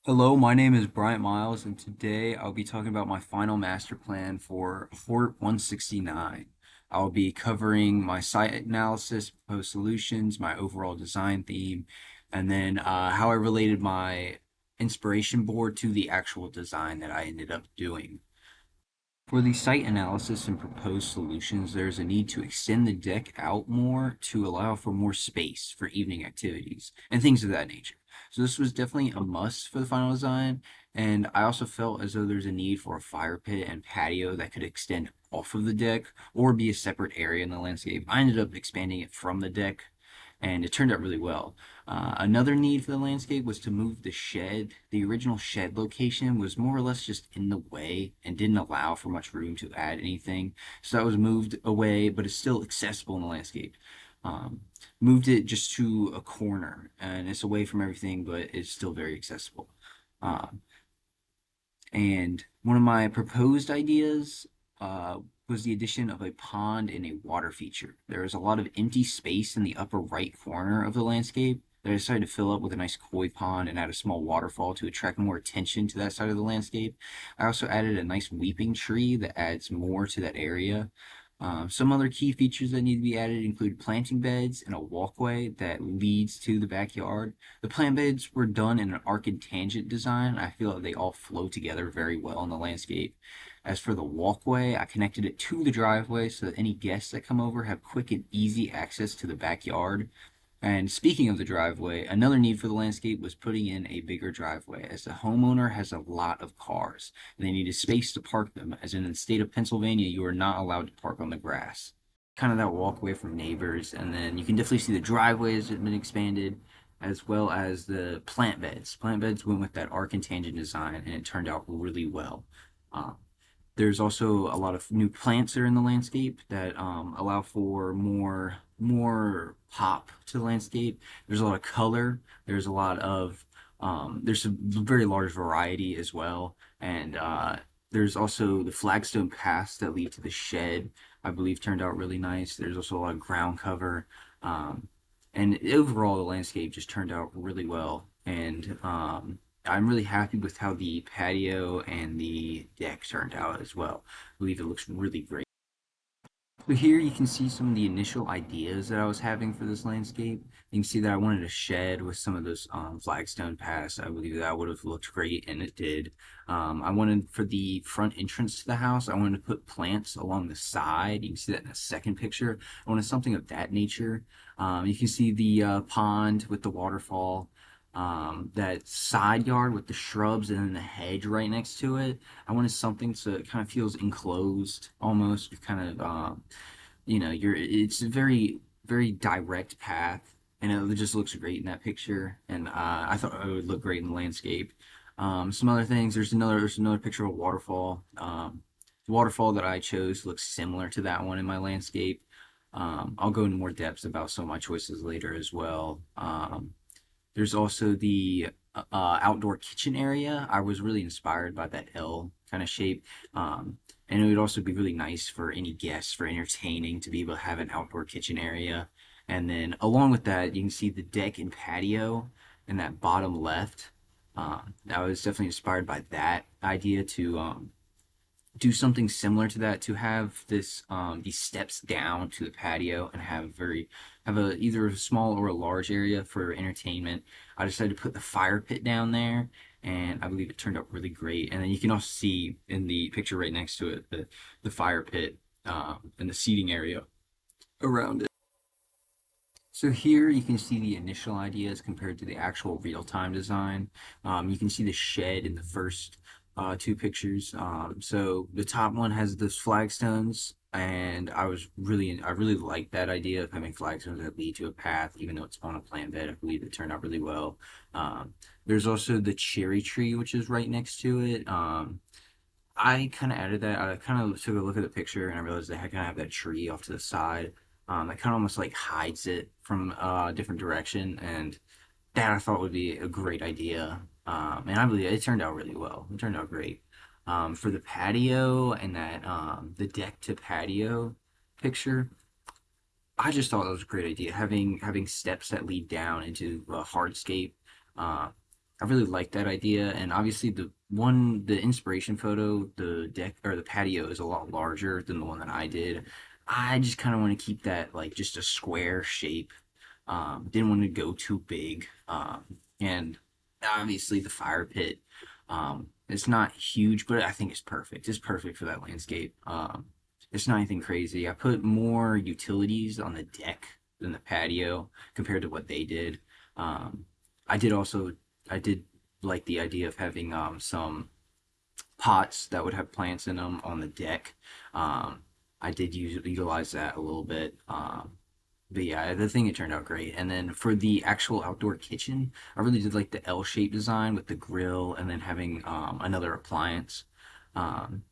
Hello, my name is Bryant Miles, and today I'll be talking about my final master plan for Hort 169. I'll be covering my site analysis, proposed solutions, my overall design theme, and then how I related my inspiration board to the actual design that I ended up doing. For the site analysis and proposed solutions, there's a need to extend the deck out more to allow for more space for evening activities and things of that nature. So this was definitely a must for the final design, and I also felt as though there's a need for a fire pit and patio that could extend off of the deck or be a separate area in the landscape. I ended up expanding it from the deck, and it turned out really well. Another need for the landscape was to move the shed. The original shed location was more or less just in the way and didn't allow for much room to add anything. So that was moved away, but it's still accessible in the landscape. Um, Moved it just to a corner, and it's away from everything, but it's still very accessible. Um, and one of my proposed ideas was the addition of a pond and a water feature. There is a lot of empty space in the upper right corner of the landscape that I decided to fill up with a nice koi pond and add a small waterfall to attract more attention to that side of the landscape. I also added a nice weeping tree that adds more to that area. Some other key features that need to be added include planting beds and a walkway that leads to the backyard. The plant beds were done in an arc and tangent design. I feel like they all flow together very well in the landscape. As for the walkway, I connected it to the driveway so that any guests that come over have quick and easy access to the backyard. And speaking of the driveway, another need for the landscape was putting in a bigger driveway, as the homeowner has a lot of cars, and they needed space to park them, as in the state of Pennsylvania, you are not allowed to park on the grass. Kind of that walkway from neighbors, and then you can definitely see the driveways have been expanded, as well as the plant beds. Plant beds went with that arc and tangent design, and it turned out really well. Um, there's also a lot of new plants that are in the landscape that allow for more pop to the landscape. There's a lot of color. There's a lot of there's a very large variety as well, and there's also the flagstone paths that lead to the shed. I believe turned out really nice. There's also a lot of ground cover, um, and overall the landscape just turned out really well. And I'm really happy with how the patio and the deck turned out as well. I believe it looks really great. So here you can see some of the initial ideas that I was having for this landscape. You can see that I wanted a shed with some of those flagstone paths. I believe that would have looked great, and it did. I wanted for the front entrance to the house, I wanted to put plants along the side. You can see that in the second picture. I wanted something of that nature. You can see the pond with the waterfall. That side yard with the shrubs and then the hedge right next to it. I wanted something so it kind of feels enclosed almost, kind of it's a very direct path, and it just looks great in that picture, and I thought it would look great in the landscape. Some other things, there's another picture of a waterfall. The waterfall that I chose looks similar to that one in my landscape. I'll go into more depth about some of my choices later as well. There's also the outdoor kitchen area. I was really inspired by that L kind of shape. And it would also be really nice for any guests for entertaining to be able to have an outdoor kitchen area. And then along with that, you can see the deck and patio in that bottom left. I was definitely inspired by that idea to do something similar to that, to have this these steps down to the patio and have a either a small or a large area for entertainment. I decided to put the fire pit down there, and I believe it turned out really great. And then you can also see in the picture right next to it the fire pit and the seating area around it. So here you can see the initial ideas compared to the actual real-time design. You can see the shed in the first two pictures. So the top one has those flagstones, and I really like that idea of having flagstones that lead to a path, even though it's on a plant bed. I believe it turned out really well. There's also the cherry tree, which is right next to it. I kind of added that. I kind of took a look at the picture and I realized they kind of have that tree off to the side. That kind of almost like hides it from a different direction, and that I thought would be a great idea. And I believe it turned out really well. It turned out great. For the patio and that the deck to patio picture, I just thought that was a great idea. Having steps that lead down into a hardscape. Uh, I really like that idea, and obviously the inspiration photo, the deck or the patio is a lot larger than the one that I did. I just kind of want to keep that like just a square shape. Didn't want to go too big. And obviously the fire pit, it's not huge, but I think it's perfect. It's perfect for that landscape. It's not anything crazy. I put more utilities on the deck than the patio compared to what they did. Um, I did also I did like the idea of having some pots that would have plants in them on the deck. Um, I did utilize that a little bit. But yeah, the thing it turned out great. And then for the actual outdoor kitchen, I really did like the L-shaped design with the grill and then having another appliance. Um,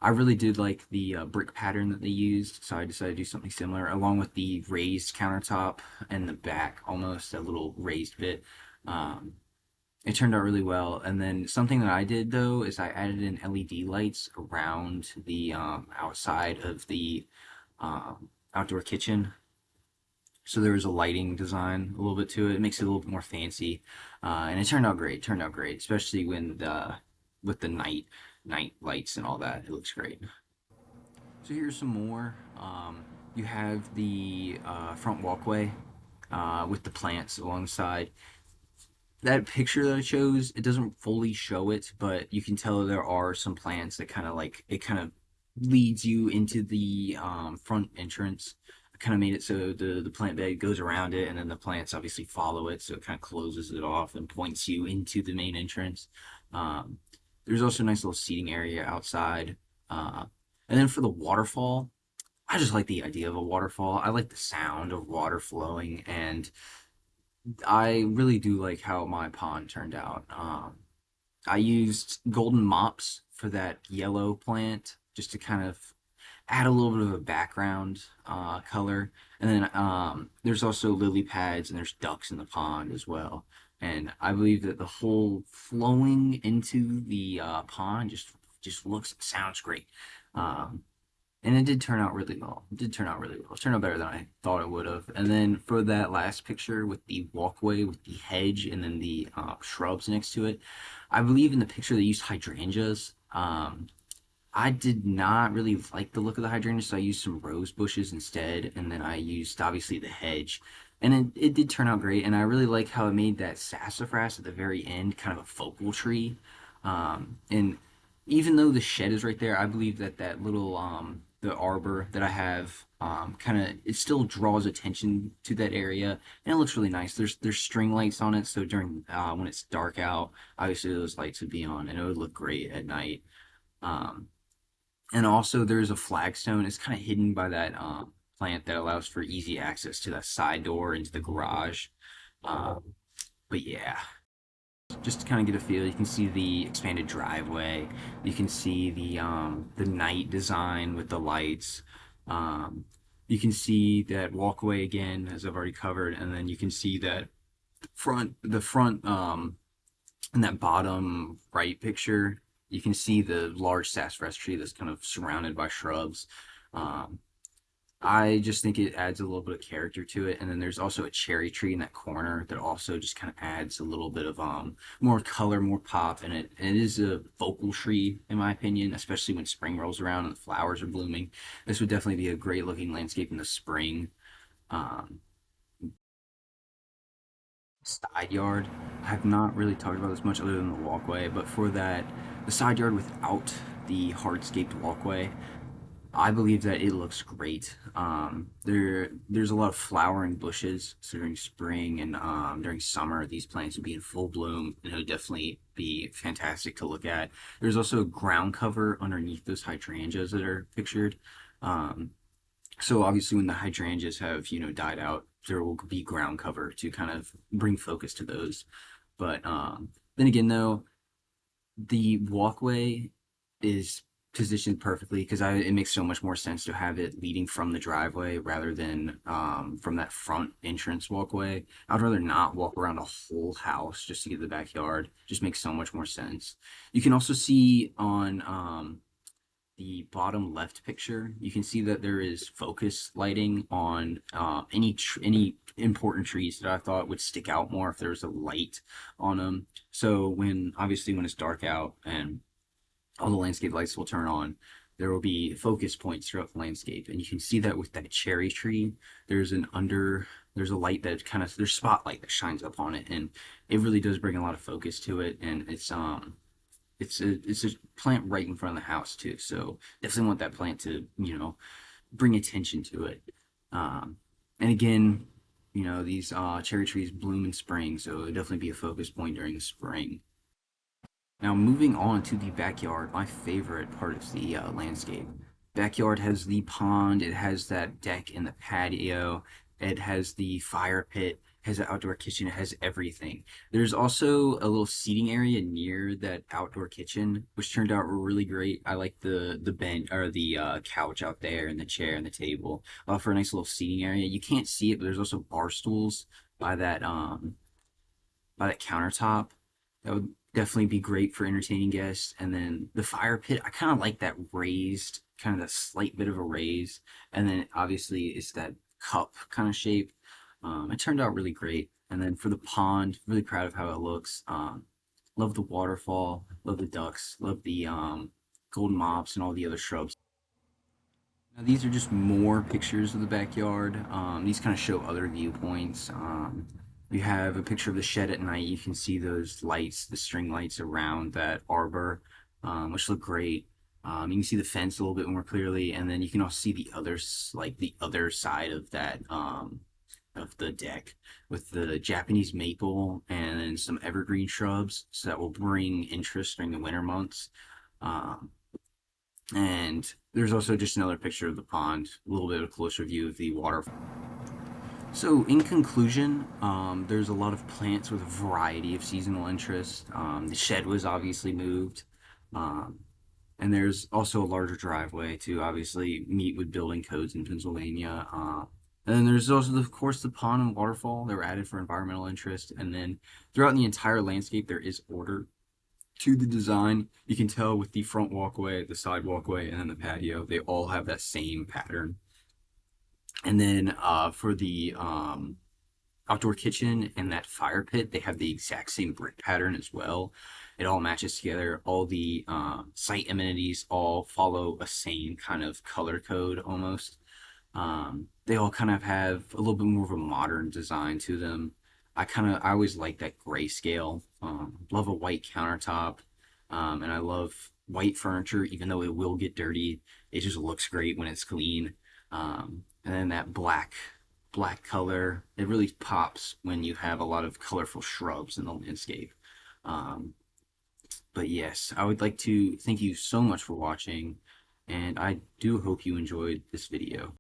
I really did like the brick pattern that they used, so I decided to do something similar, along with the raised countertop and the back, almost a little raised bit. Um, it turned out really well. And then something that I did though is I added in LED lights around the outside of the outdoor kitchen. So there was a lighting design a little bit to it. It makes it a little bit more fancy, and it turned out great. It turned out great, especially when the with the night lights and all that. It looks great. So here's some more. You have the front walkway with the plants alongside. That picture that I chose, it doesn't fully show it, but you can tell there are some plants that kind of like it kind of leads you into the front entrance. I kind of made it so the plant bed goes around it, and then the plants obviously follow it, so it kind of closes it off and points you into the main entrance. Um, there's also a nice little seating area outside, uh, and then for the waterfall, I just like the idea of a waterfall. I like the sound of water flowing, and I really do like how my pond turned out. I used golden mops for that yellow plant just to kind of add a little bit of a background color. And then there's also lily pads and there's ducks in the pond as well. And I believe that the whole flowing into the pond just looks sounds great. Um, and it did turn out really well. It did turn out really well. It turned out better than I thought it would have. And then for that last picture with the walkway, with the hedge, and then the shrubs next to it, I believe in the picture they used hydrangeas. I did not really like the look of the hydrangeas, so I used some rose bushes instead, and then I used obviously the hedge. And it did turn out great, and I really like how it made that sassafras at the very end kind of a focal tree. And even though the shed is right there, I believe that that little the arbor that I have kind of it still draws attention to that area, and it looks really nice. There's string lights on it, so during when it's dark out, obviously those lights would be on, and it would look great at night. Um, and also there's a flagstone. It's kind of hidden by that plant that allows for easy access to that side door into the garage. Um, but yeah, just to kind of get a feel, you can see the expanded driveway. You can see the night design with the lights. Um, you can see that walkway again, as I've already covered, and then you can see that the front in that bottom right picture, you can see the large sassafras tree that's kind of surrounded by shrubs. Um, I just think it adds a little bit of character to it, and then there's also a cherry tree in that corner that also just kind of adds a little bit of more color, more pop, and it is a focal tree in my opinion, especially when spring rolls around and the flowers are blooming. This would definitely be a great looking landscape in the spring. Um, Side yard. I have not really talked about this much other than the walkway, but for that, the side yard without the hardscaped walkway, I believe that it looks great. There's a lot of flowering bushes, so during spring and during summer, these plants would be in full bloom, and it would definitely be fantastic to look at. There's also ground cover underneath those hydrangeas that are pictured. Um, so obviously when the hydrangeas have, died out, there will be ground cover to kind of bring focus to those. But then again though, the walkway is positioned perfectly because it makes so much more sense to have it leading from the driveway rather than from that front entrance walkway. I'd rather not walk around a whole house just to get to the backyard. Just makes so much more sense. You can also see on the bottom left picture, you can see that there is focus lighting on any important trees that I thought would stick out more if there was a light on them. So obviously when it's dark out and all the landscape lights will turn on, there will be focus points throughout the landscape, and you can see that with that cherry tree. There's an under there's a light that there's spotlight that shines up on it, and it really does bring a lot of focus to it. And it's a plant right in front of the house too, so definitely want that plant to bring attention to it. Um, and again, these cherry trees bloom in spring, so it'll definitely be a focus point during the spring. Now, moving on to the backyard, my favorite part of the landscape. Backyard has the pond, it has that deck and the patio, it has the fire pit, has an outdoor kitchen, it has everything. There's also a little seating area near that outdoor kitchen, which turned out really great. I like the bench or the couch out there and the chair and the table. For a nice little seating area. You can't see it, but there's also bar stools by that countertop. That would definitely be great for entertaining guests. And then the fire pit, I kind of like that raised, kind of that slight bit of a raise. And then obviously it's that cup kind of shape. It turned out really great. And then for the pond, really proud of how it looks. Love the waterfall, love the ducks, love the golden mops and all the other shrubs. Now, these are just more pictures of the backyard. These kind of show other viewpoints. You have a picture of the shed at night. You can see those lights, the string lights around that arbor, which look great. You can see the fence a little bit more clearly, and then you can also see the others, like the other side of the deck with the Japanese maple and then some evergreen shrubs, so that will bring interest during the winter months. Um, and there's also just another picture of the pond, a little bit of a closer view of the water. So, in conclusion, there's a lot of plants with a variety of seasonal interest. The shed was obviously moved, um, and there's also a larger driveway to obviously meet with building codes in Pennsylvania. And then there's also, of course, the pond and waterfall that were added for environmental interest. And then throughout the entire landscape, there is order to the design. You can tell with the front walkway, the side walkway, and then the patio, they all have that same pattern. And then for the outdoor kitchen and that fire pit, they have the exact same brick pattern as well. It all matches together. All the site amenities all follow a same kind of color code almost. They all kind of have a little bit more of a modern design to them. I always like that grayscale. Love a white countertop, and I love white furniture, even though it will get dirty. It just looks great when it's clean. And then that black color, it really pops when you have a lot of colorful shrubs in the landscape. Um, but yes, I would like to thank you so much for watching, and I do hope you enjoyed this video.